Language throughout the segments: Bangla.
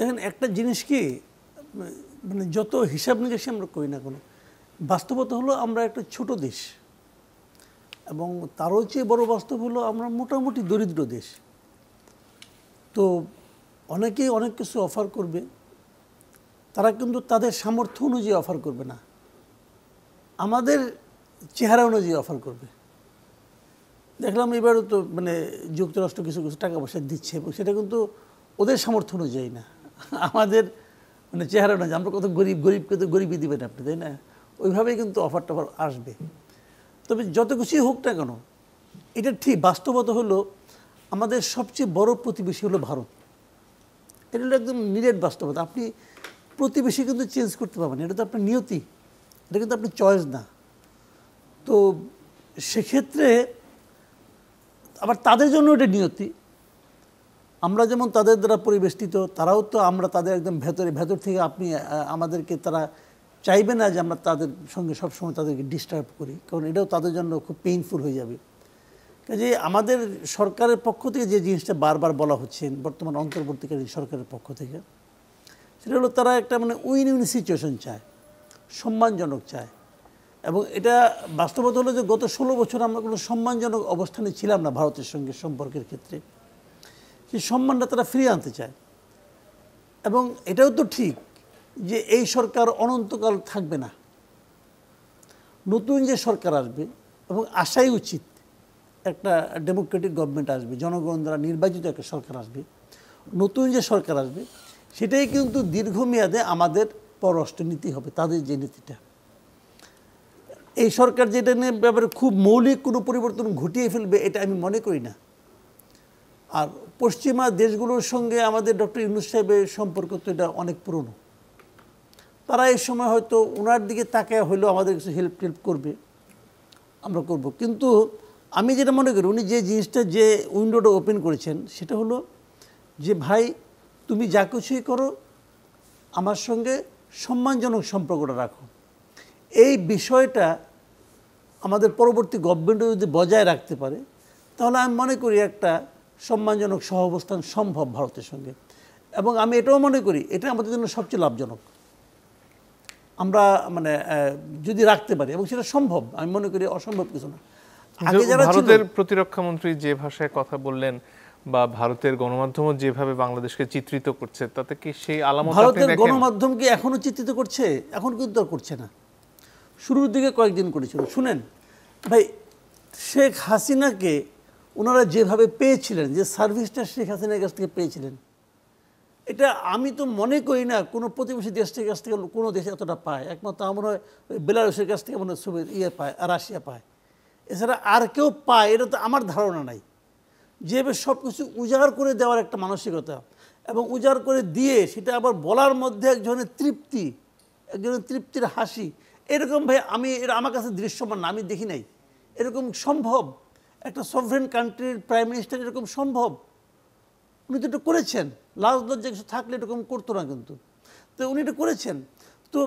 দেখেন একটা জিনিস কি, মানে যত হিসাব নিকাশে আমরা করি না কোনো, বাস্তবতা হলো আমরা একটা ছোট দেশ, এবং তারও চেয়ে বড় বাস্তব হলো আমরা মোটামুটি দরিদ্র দেশ। তো অনেকেই অনেক কিছু অফার করবে, তারা কিন্তু তাদের সামর্থ্য অনুযায়ী অফার করবে না, আমাদের চেহারা অনুযায়ী অফার করবে। দেখলাম এবারও তো মানে যুক্তরাষ্ট্র কিছু কিছু টাকা পয়সা দিচ্ছে, এবং সেটা কিন্তু ওদের সামর্থ্য অনুযায়ী না, আমাদের মানে চেহারা অনুযায়ী। আমরা কত গরিব, গরিবকে তো গরিবই দিবেন আপনি, তাই না? ওইভাবেই কিন্তু অফার টফার আসবে। তবে যত কিছুই হোক না কেন, এটা ঠিক বাস্তবতা হলো আমাদের সবচেয়ে বড় প্রতিবেশী হলো ভারত। এটা হলো একদম নিরেট বাস্তবতা। আপনি প্রতিবেশী কিন্তু চেঞ্জ করতে পারবেন, এটা তো আপনার নিয়তি, এটা কিন্তু আপনার চয়েস না। তো সেক্ষেত্রে আবার তাদের জন্য এটা নিয়তি। আমরা যেমন তাদের দ্বারা পরিবেষ্টিত, তারাও তো আমরা তাদের একদম ভেতর থেকে আপনি আমাদেরকে তারা চাইবে না যে আমরা তাদের সঙ্গে সবসময় তাদেরকে ডিস্টার্ব করি, কারণ এটাও তাদের জন্য খুব পেইনফুল হয়ে যাবে। কাজে আমাদের সরকারের পক্ষ থেকে যে জিনিসটা বারবার বলা হচ্ছে বর্তমান অন্তর্বর্তীকালীন সরকারের পক্ষ থেকে, সেটা হলো তারা একটা মানে উইন উইন সিচুয়েশন চায়, সম্মানজনক চায়। এবং এটা বাস্তবতা হলো যে গত 16 বছর আমরা কোনো সম্মানজনক অবস্থানে ছিলাম না ভারতের সঙ্গে সম্পর্কের ক্ষেত্রে। সেই সম্মানটা তারা ফিরিয়ে আনতে চায়। এবং এটাও তো ঠিক যে এই সরকার অনন্তকাল থাকবে না, নতুন যে সরকার আসবে, এবং আসাই উচিত একটা ডেমোক্রেটিক গভর্নমেন্ট আসবে, জনগণ দ্বারা নির্বাচিত একটা সরকার আসবে। নতুন যে সরকার আসবে সেটাই কিন্তু দীর্ঘমেয়াদে আমাদের পররাষ্ট্রনীতি হবে, তাদের যে নীতিটা। এই সরকার যেটা নিয়ে ব্যাপারে খুব মৌলিক কোনো পরিবর্তন ঘটিয়ে ফেলবে এটা আমি মনে করি না। আর পশ্চিমা দেশগুলোর সঙ্গে আমাদের ডক্টর ইউনূস সাহেবের সম্পর্ক তো এটা অনেক পুরনো। তারা এই সময় হয়তো ওনার দিকে তাকায় হইলেও আমাদের কিছু হেল্প করবে, আমরা করব। কিন্তু আমি যেটা মনে করি উনি যে জিনিসটা, যে উইন্ডোটা ওপেন করেছেন, সেটা হলো যে ভাই তুমি যা কিছুই করো আমার সঙ্গে সম্মানজনক সম্পর্কটা রাখো। এই বিষয়টা আমাদের পরবর্তী গভর্নমেন্টও যদি বজায় রাখতে পারে, তাহলে আমি মনে করি একটা সম্মানজনক সহাবস্থান সম্ভব ভারতের সঙ্গে। এবং আমি এটাও মনে করি এটা আমাদের জন্য সবচেয়ে লাভজনক, আমরা মানে যদি রাখতে পারি, এবং সেটা সম্ভব। আমি মনে করি অসম্ভব কিছু না। আগে যারা ভারতের প্রতিরক্ষা মন্ত্রী যে ভাষায় কথা বললেন বা ভারতের গণমাধ্যম যেভাবে বাংলাদেশকে চিত্রিত করছে, তাতে কি সেই আলামত ভারতের গণমাধ্যম কি এখনো চিত্রিত করছে? এখন কিন্তু আর করছে না, শুরুর দিকে কয়েকদিন করেছিল। শুনেন ভাই, শেখ হাসিনাকে ওনারা যেভাবে পেয়েছিলেন, যে সার্ভিসটা শেখ হাসিনার কাছ থেকে পেয়েছিলেন, এটা আমি তো মনে করি না কোনো প্রতিবেশী দেশের কাছ থেকে কোনো দেশ এতটা পায়। একমাত্র আমার হয় বেলারুশের কাছ থেকে মনে হয় পায়, আর রাশিয়া পায়, এছাড়া আর কেউ পায় এটা তো আমার ধারণা নাই। যেভাবে সব কিছু উজাড় করে দেওয়ার একটা মানসিকতা, এবং উজাড় করে দিয়ে সেটা আবার বলার মধ্যে একজনের তৃপ্তি, একজনের তৃপ্তির হাসি, এরকম ভাই আমি এটা আমার কাছে দৃশ্যমান না, আমি দেখি নাই এরকম সম্ভব। একটা সভরেন কান্ট্রির প্রাইম মিনিস্টার এরকম সম্ভব? উনি তো এটা করেছেন, লাজ লজ্জা কিছু থাকলে এরকম করতো না, কিন্তু তো উনি এটা করেছেন। তো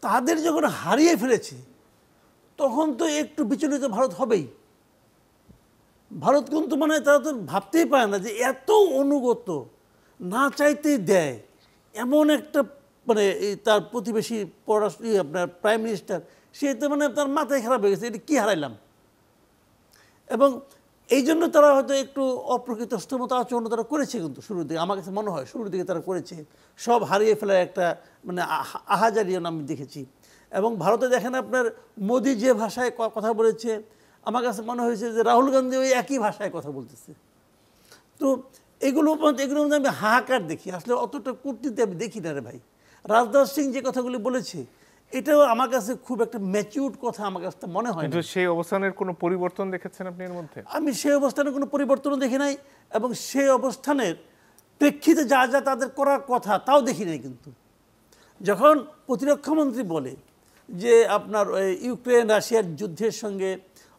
তাদের যখন হারিয়ে ফেলেছে তখন তো একটু বিচলিত ভারত হবেই। ভারত কিন্তু মানে তারা তো ভাবতেই পারে না যে এত অনুগত, না চাইতেই দেয় এমন একটা মানে তার প্রতিবেশী পররাষ্ট্র আপনার প্রাইম মিনিস্টার, সে তো মানে তার মাথায় খারাপ হয়ে গেছে, এটা কী হারাইলাম। এবং এই জন্য তারা হয়তো একটু অপ্রকৃতস্থ মতো আচরণ তারা করেছে, কিন্তু শুরুর দিকে আমার কাছে মনে হয় শুরুর দিকে তারা করেছে। সব হারিয়ে ফেলার একটা মানে আহাজারি আমি দেখেছি। এবং ভারতে দেখেন আপনার মোদি যে ভাষায় কথা বলেছে, আমার কাছে মনে হয়েছে যে রাহুল গান্ধী ওই একই ভাষায় কথা বলতেছে। তো এগুলোর মধ্যে আমি হাহাকার দেখি, আসলে অতটা কূটনীতি আমি দেখি না রে ভাই। রাজনাথ সিং যে কথাগুলি বলেছে এটাও আমার কাছে খুব একটা ম্যাচিউরড কথা আমার কাছে মনে হয় না। সেই অবস্থানের কোনো পরিবর্তন দেখেছেন আপনি এর মধ্যে? আমি সেই অবস্থানের কোনো পরিবর্তনও দেখি নাই, এবং সেই অবস্থানের প্রেক্ষিতে যা যা তাদের করার কথা তাও দেখি নাই। কিন্তু যখন প্রতিরক্ষামন্ত্রী বলে যে আপনার ইউক্রেন রাশিয়ার যুদ্ধের সঙ্গে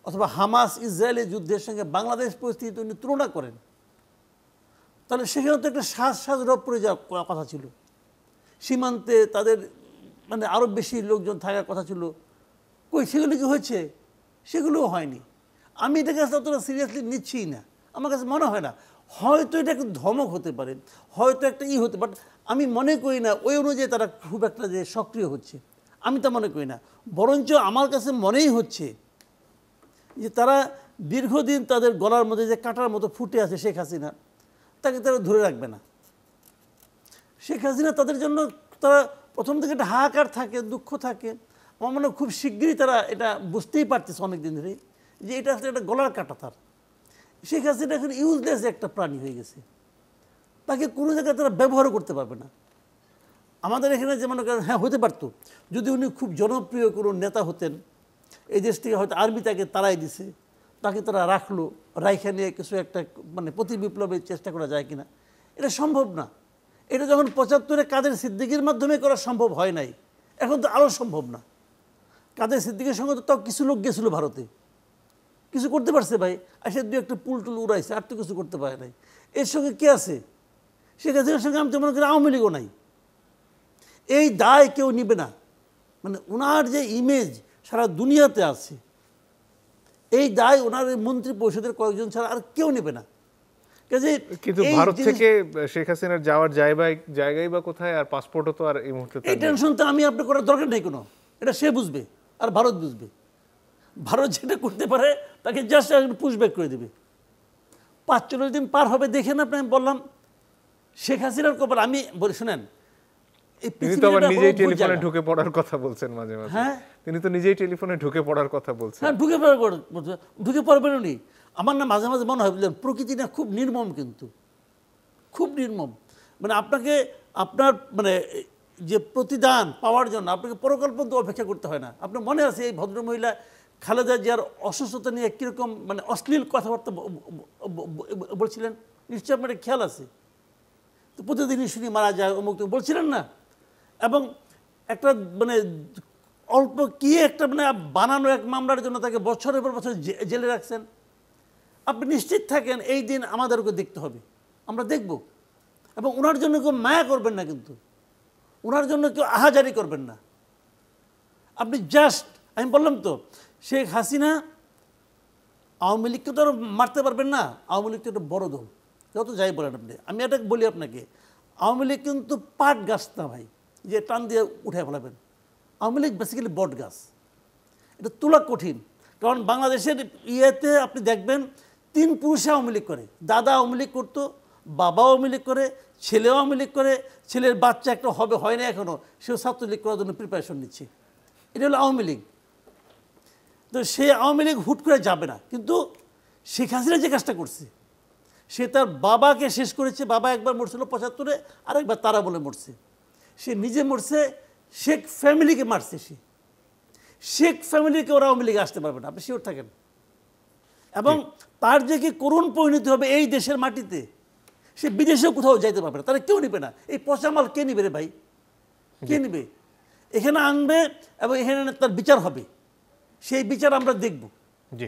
অথবা হামাস ইসরায়েলের যুদ্ধের সঙ্গে বাংলাদেশ পরিস্থিতি উনি তুলনা করেন, তাহলে সেখানে তো একটা সাজ রব পড়ে যাওয়ার কথা ছিল। সীমান্তে তাদের মানে আরও বেশি লোকজন থাকার কথা ছিল, কই সেগুলো কি হয়েছে? সেগুলোও হয়নি। আমি এটাকে অতটা সিরিয়াসলি নিচ্ছিই না, আমার কাছে মনে হয় না। হয়তো এটা একটা ধমক হতে পারে, হয়তো একটা হতে, বাট আমি মনে করি না ওই অনুযায়ী তারা খুব একটা যে সক্রিয় হচ্ছে, আমি তা মনে করি না। বরঞ্চ আমার কাছে মনেই হচ্ছে যে তারা দীর্ঘদিন তাদের গলার মধ্যে যে কাঁটার মতো ফুটে আছে শেখ হাসিনা, তাকে তারা ধরে রাখবে না। শেখ হাসিনা তাদের জন্য তারা প্রথম থেকে একটা হাহাকার থাকে, দুঃখ থাকে। আমার মনে হয় খুব শিগগিরই তারা এটা বুঝতেই পারতেছে অনেক দিন ধরেই যে এটা আসলে একটা গলার কাঁটা তার। শেখ হাসিনা এখন ইউজলেস একটা প্রাণী হয়ে গেছে, তাকে কোনো জায়গায় তারা ব্যবহারও করতে পারবে না। আমাদের এখানে যেমন হ্যাঁ হতে পারতো যদি উনি খুব জনপ্রিয় কোনো নেতা হতেন, এই দেশ থেকে হয়তো আর্মি তাকে তাড়াই দিছে, তাকে তারা রাখলো, রাইখা নিয়ে কিছু একটা মানে প্রতি বিপ্লবের চেষ্টা করা যায় কিনা, এটা সম্ভব না। এটা যখন ৭৫-এ কাদের সিদ্দিকীর মাধ্যমে করা সম্ভব হয় নাই, এখন তো আরও সম্ভব না। কাদের সিদ্দিকীর সঙ্গে তো তাও কিছু লোক গেছিলো ভারতে, কিছু করতে পারছে ভাই, আসে দু একটা পুল টুল উড়াইছে, আর তো কিছু করতে পারে নাই। এর সঙ্গে কে আছে? শেখ হাসিনার সঙ্গে আমি তো মনে করি আওয়ামী লীগও নাই। এই দায় কেউ নিবে না, মানে ওনার যে ইমেজ সারা দুনিয়াতে আছে, এই দায় ওনার মন্ত্রী পরিষদের কয়েকজন ছাড়া আর কেউ নেবে না। কিন্তু ভারত থেকে শেখ হাসিনার যাওয়ার জায়গায় বা কোথায়, আর পাসপোর্টও তো আর এই মুহূর্তে এই টেনশন তো আমি আপনার করার দরকার নেই কোনো, এটা সে বুঝবে আর ভারত বুঝবে। ভারত যেটা করতে পারে তাকে জাস্ট পুশব্যাক করে দেবে। ৪৫ দিন পার হবে দেখেন আপনি, আমি বললাম শেখ হাসিনার কপাল। আমি বলি শুনেন, তিনি তো আবার নিজেই টেলিফোনে ঢুকে পড়ার কথা বলছেন মাঝে মাঝে। হ্যাঁ, তিনি তো নিজেই টেলিফোনে ঢুকে পড়ার কথা বলছেন। হ্যাঁ ঢুকে পড়বেন উনি। আমার না মাঝে মাঝে মনে হয় বুঝলেন, প্রকৃতি না খুব নির্মম, কিন্তু খুব নির্মম। মানে আপনাকে আপনার মানে যে প্রতিদান পাওয়ার জন্য আপনাকে পরকাল পর্যন্ত অপেক্ষা করতে হয় না। আপনার মনে আছে এই ভদ্রমহিলা খালেদা জিয়ার অসুস্থতা নিয়ে কীরকম মানে অশ্লীল কথাবার্তা বলছিলেন, নিশ্চয়ই আপনার খেয়াল আছে। তো প্রতিদিনই শুনি মারা যায় অমুক বলছিলেন না? এবং একটা মানে অল্প কি একটা মানে বানানো এক মামলার জন্য তাকে বছরের পর বছর জেলে রাখছেন। আপনি নিশ্চিত থাকেন এই দিন আমাদেরকে দেখতে হবে, আমরা দেখব। এবং ওনার জন্য কেউ মায়া করবেন না, কিন্তু ওনার জন্য কেউ আহাজারি করবেন না। আপনি জাস্ট, আমি বললাম তো শেখ হাসিনা আওয়ামী লীগকে তো আর মারতে পারবেন না। আওয়ামী লীগ তো একটা বড় দল, যত যাই বলেন আপনি। আমি এটা বলি আপনাকে, আওয়ামী লীগ কিন্তু পাট গাছ না ভাই যে টান দিয়ে উঠে ফেলাবেন। আওয়ামী লীগ বেসিক্যালি বট গাছ, এটা তোলা কঠিন। কারণ বাংলাদেশের ইয়েতে আপনি দেখবেন ৩ পুরুষে আওয়ামী লীগ করে। দাদা আওয়ামী লীগ করতো, বাবা আওয়ামী লীগ করে, ছেলেও আওয়ামী লীগ করে, ছেলের বাচ্চা একটা হবে, হয় না এখনও, সেও ছাত্রলীগ করার জন্য প্রিপারেশন নিচ্ছে। এটা হলো আওয়ামী লীগ। তো সে আওয়ামী লীগ হুট করে যাবে না। কিন্তু শেখ হাসিনা যে কাজটা করছে, সে তার বাবাকে শেষ করেছে। বাবা একবার মরছিল ৭৫-এ, আরেকবার তারা বলে মরছে। সে নিজে মরছে, শেখ ফ্যামিলিকে মারছে। সে শেখ ফ্যামিলিকে ওরা আওয়ামী লীগে আসতে পারবে না, আপনি শিওর থাকেন। এবং তার যে কি করুণ পরিণতি হবে এই দেশের মাটিতে, সে বিদেশেও কোথাও যাইতে পারবে না, তারা কেউ নিবে না। এই পচামাল কে নিবে রে ভাই? কে নিবে? এখানে আনবে এবং এখানে তার বিচার হবে, সেই বিচার আমরা দেখব। জি।